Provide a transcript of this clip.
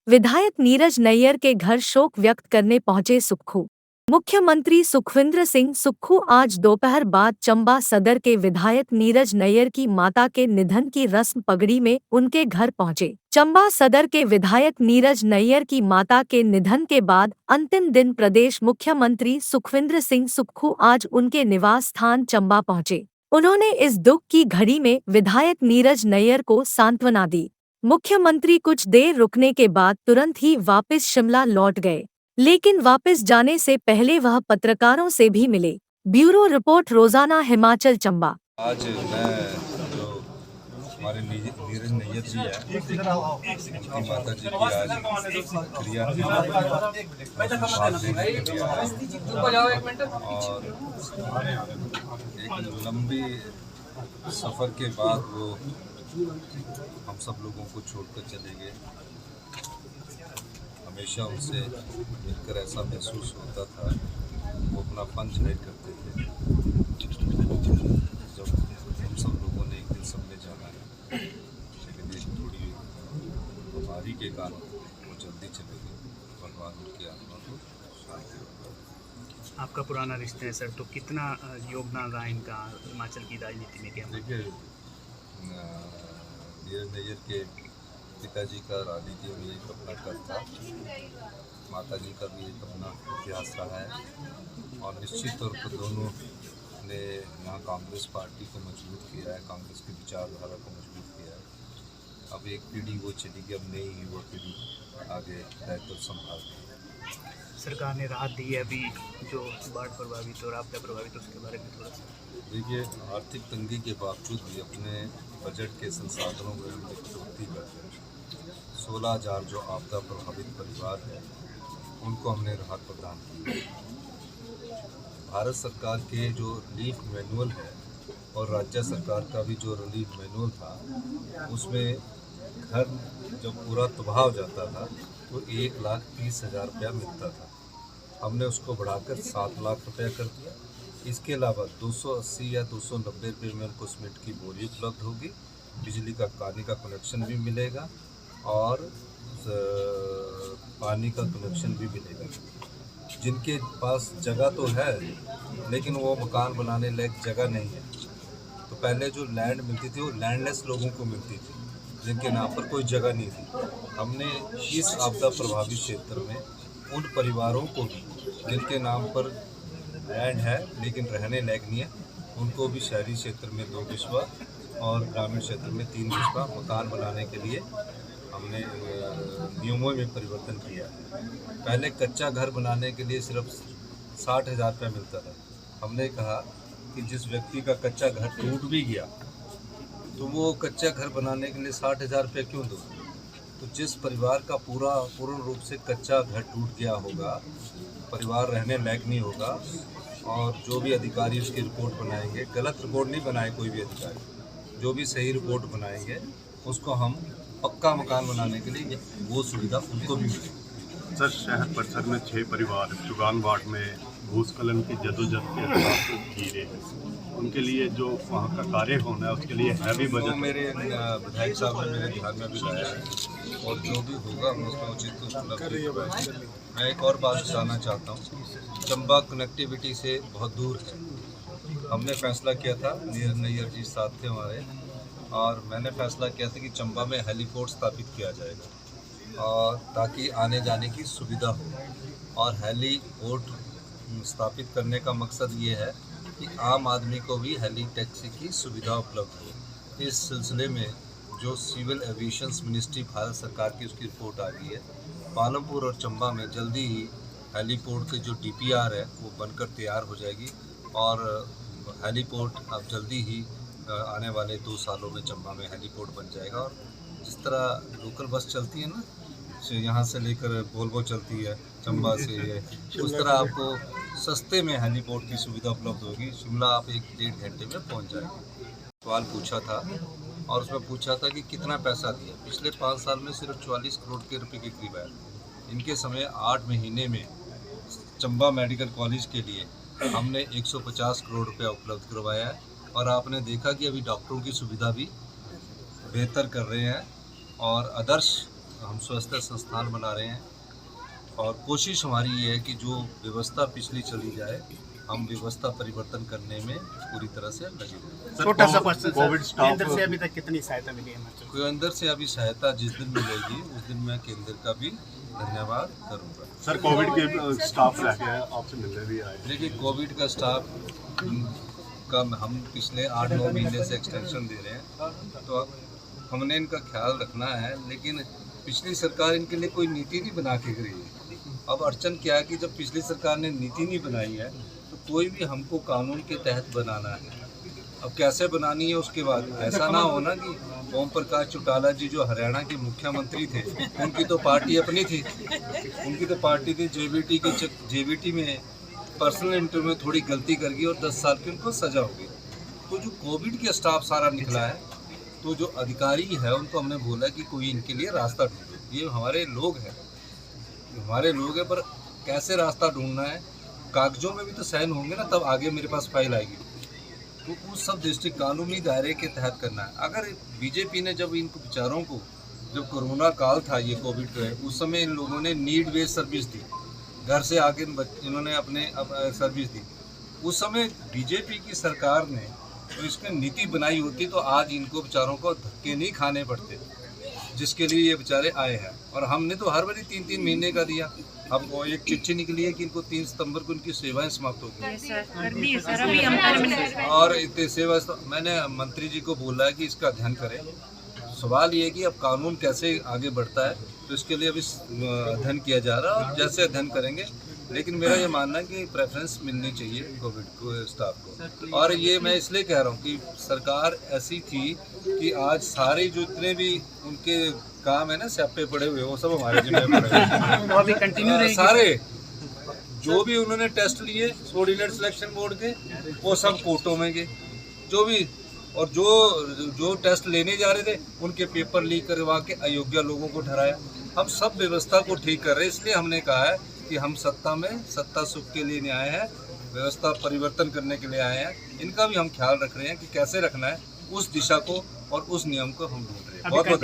विधायक नीरज नैयर के घर शोक व्यक्त करने पहुंचे सुक्खू। मुख्यमंत्री सुखविंदर सिंह सुक्खू आज दोपहर बाद चंबा सदर के विधायक नीरज नैयर की माता के निधन की रस्म पगड़ी में उनके घर पहुंचे। चंबा सदर के विधायक नीरज नैयर की माता के निधन के बाद अंतिम दिन प्रदेश मुख्यमंत्री सुखविंदर सिंह सुक्खू आज उनके निवास स्थान चंबा पहुंचे। उन्होंने इस दुख की घड़ी में विधायक नीरज नैयर को सांत्वना दी। मुख्यमंत्री कुछ देर रुकने के बाद तुरंत ही वापस शिमला लौट गए, लेकिन वापस जाने से पहले वह पत्रकारों से भी मिले। ब्यूरो रिपोर्ट, रोजाना हिमाचल चंबा। आज मैं जो हमारे नीरज नैयर जी है, उनकी माता जी की आज क्रिया थी और एक लंबी सफ़र के बाद वो हम सब लोगों को छोड़कर चले गए। हमेशा उनसे मिलकर ऐसा महसूस होता था, वो अपना फन जाहिर करते थे। जब हम सब लोगों ने एक दिन सबने जाना है, लेकिन एक थोड़ी बीमारी के कारण वो जल्दी चले गए। भगवान उनकी आत्मा को शांति हो। आपका पुराना रिश्ता है सर, तो कितना योगदान रहा इनका हिमाचल की राजनीति में? क्या देखिए, नीरज नैयर के पिताजी का राजनीति में एक अपना कर था, माता जी का भी एक अपना इतिहास रहा है और निश्चित तौर पर दोनों ने यहाँ कांग्रेस पार्टी को मजबूत किया है, कांग्रेस की विचारधारा को मजबूत किया है। अब एक पीढ़ी वो चली गई, अब नई युवा पीढ़ी आगे दायित्व संभाल रही है। सरकार ने राहत दी है अभी जो बाढ़ प्रभावित और आपदा प्रभावित, उसके बारे में थोड़ा सा। देखिए, आर्थिक तंगी के बावजूद भी अपने बजट के संसाधनों में हमने कटौती करके 16,000 जो आपदा प्रभावित परिवार है उनको हमने राहत प्रदान की। भारत सरकार के जो रिलीफ मैनुअल है और राज्य सरकार का भी जो रिलीफ मैनुअल था, उसमें घर जब पूरा तबाह हो जाता था तो 1,30,000 रुपया मिलता था। हमने उसको बढ़ाकर 7 लाख रुपया कर दिया। इसके अलावा 280 या 290 रुपये में उनको सीमेंट की बोरी उपलब्ध होगी, बिजली का पानी का कनेक्शन भी मिलेगा और पानी का कनेक्शन भी मिलेगा। जिनके पास जगह तो है लेकिन वो मकान बनाने लायक जगह नहीं है, तो पहले जो लैंड मिलती थी वो लैंडलेस लोगों को मिलती थी जिनके नाम पर कोई जगह नहीं थी। हमने इस आपदा प्रभावित क्षेत्र में उन परिवारों को भी जिनके नाम पर लैंड है लेकिन रहने लायक नहीं है, उनको भी शहरी क्षेत्र में 2 बिस्वा और ग्रामीण क्षेत्र में 3 बिस्वा मकान बनाने के लिए हमने नियमों में परिवर्तन किया। पहले कच्चा घर बनाने के लिए सिर्फ 60,000 रुपये मिलता था। हमने कहा कि जिस व्यक्ति का कच्चा घर टूट भी गया तो वो कच्चा घर बनाने के लिए 60,000 रुपये क्यों दो? तो जिस परिवार का पूर्ण रूप से कच्चा घर टूट गया होगा, परिवार रहने लायक नहीं होगा, और जो भी अधिकारी उसकी रिपोर्ट बनाएंगे, गलत रिपोर्ट नहीं बनाए कोई भी अधिकारी, जो भी सही रिपोर्ट बनाएंगे उसको हम पक्का मकान बनाने के लिए वो सुविधा उनको भी मिलेगी। सर, शहर परिसर में 6 परिवार चुगान वार्ड में भूस्खलन की जदोजहद के अहसास जी रहे हैं, उनके लिए जो वहाँ का कार्य होना है उसके लिए हैवी बजट मेरे विधायक साहब ने मेरे ध्यान में भी लाया है और जो भी होगा हम उसमें उचित उपलब्धि करवाएंगे। मैं एक और बात बताना चाहता हूँ, चंबा कनेक्टिविटी से बहुत दूर है। हमने फैसला किया था, नीरज नैयर जी साथ थे हमारे, और मैंने फैसला किया था कि चंबा में हेलीपोर्ट स्थापित किया जाएगा और ताकि आने जाने की सुविधा हो। और हेलीपोर्ट स्थापित करने का मकसद ये है कि आम आदमी को भी हेली टैक्सी की सुविधा उपलब्ध हो। इस सिलसिले में जो सिविल एविएशन मिनिस्ट्री भारत सरकार की उसकी रिपोर्ट आ गई है, पालमपुर और चंबा में जल्दी ही हेलीपोर्ट की जो DPR है वो बनकर तैयार हो जाएगी और हेलीपोर्ट अब जल्दी ही आने वाले 2 सालों में चंबा में हेलीपोर्ट बन जाएगा। और जिस तरह लोकल बस चलती है ना, यहाँ से लेकर वोल्वो चलती है चंबा से, उस तरह आपको सस्ते में हेलीपोर्ट की सुविधा उपलब्ध होगी। शिमला आप 1-1.5 घंटे में पहुँच जाएंगे। सवाल पूछा था और उसमें पूछा था कि कितना पैसा दिया। पिछले 5 साल में सिर्फ 44 करोड़ के रुपये के करीब आया। इनके समय 8 महीने में चंबा मेडिकल कॉलेज के लिए हमने 150 करोड़ रुपया उपलब्ध करवाया है और आपने देखा कि अभी डॉक्टरों की सुविधा भी बेहतर कर रहे हैं और आदर्श हम स्वास्थ्य संस्थान बना रहे हैं और कोशिश हमारी ये है कि जो व्यवस्था पिछली चली जाए, हम व्यवस्था परिवर्तन करने में पूरी तरह से लगे हैं। छोटा सा क्वेश्चन कोविड सर, स्टाफ केंद्र से अभी तक कितनी सहायता मिली है हिमाचल को? केंद्र से अभी सहायता जिस दिन मिलेगी उस दिन मैं केंद्र का भी धन्यवाद करूँगा। सर कोविड के स्टाफ रह गया आपसे मिलने भी आए। देखिए, कोविड का स्टाफ का हम पिछले 8-9 महीने से एक्सटेंशन दे रहे हैं, तो हमने इनका ख्याल रखना है, लेकिन पिछली सरकार इनके लिए कोई नीति नहीं बना के गई है। अब अड़चन क्या है कि जब पिछली सरकार ने नीति नहीं बनाई है तो कोई भी हमको कानून के तहत बनाना है। अब कैसे बनानी है उसके बाद ऐसा ना हो ना कि ओम प्रकाश चौटाला जी जो हरियाणा के मुख्यमंत्री थे, उनकी तो पार्टी अपनी थी, उनकी तो पार्टी थी जेबीटी में पर्सनल इंटरव्यू में थोड़ी गलती कर गई और 10 साल की उनको सजा हो गई। तो जो कोविड के स्टाफ सारा निकला है, तो जो अधिकारी है उनको हमने बोला कि कोई इनके लिए रास्ता ढूंढो। ये हमारे लोग हैं, पर कैसे रास्ता ढूंढना है, कागजों में भी तो साइन होंगे ना, तब आगे मेरे पास फाइल आएगी। तो उस सब दृष्टि कानूनी दायरे के तहत करना है। अगर बीजेपी ने जब इनको विचारों को, जब कोरोना काल था ये कोविड का, उस समय इन लोगों ने नीड बेस्ड सर्विस दी, घर से आके इन्होंने अपने सर्विस दी। उस समय बीजेपी की सरकार ने तो इसकी नीति बनाई होती तो आज इनको बेचारों को धक्के नहीं खाने पड़ते, जिसके लिए ये बेचारे आए हैं। और हमने तो हर बारी 3-3 महीने का दिया। अब वो एक चिट्ठी निकली है कि इनको 3 सितंबर को इनकी सेवाएं समाप्त हो गई। और इतने सेवा मैंने मंत्री जी को बोला है कि इसका अध्ययन करें। सवाल ये है कि अब कानून कैसे आगे बढ़ता है, तो इसके लिए अभी अध्ययन किया जा रहा है और जैसे अध्ययन करेंगे। लेकिन मेरा ये मानना है कि प्रेफरेंस मिलनी चाहिए कोविड को स्टाफ को। और ये मैं इसलिए कह रहा हूँ कि सरकार ऐसी थी कि आज सारे जो इतने भी उनके काम है ना स्यापे पड़े हुए, वो सब हमारे जिम्मे पड़े हुए सारे जो भी उन्होंने टेस्ट लिए कोऑर्डिनेट सिलेक्शन बोर्ड के, वो सब कोर्टों में गए। जो भी और जो टेस्ट लेने जा रहे थे उनके पेपर लीक करवा के अयोग्य लोगों को ठहराया। हम सब व्यवस्था को ठीक कर रहे हैं। इसलिए हमने कहा है कि हम सत्ता सुख के लिए नहीं आए हैं, व्यवस्था परिवर्तन करने के लिए आए हैं। इनका भी हम ख्याल रख रहे हैं कि कैसे रखना है, उस दिशा को और उस नियम को हम ढूंढ रहे हैं। बहुत बहुत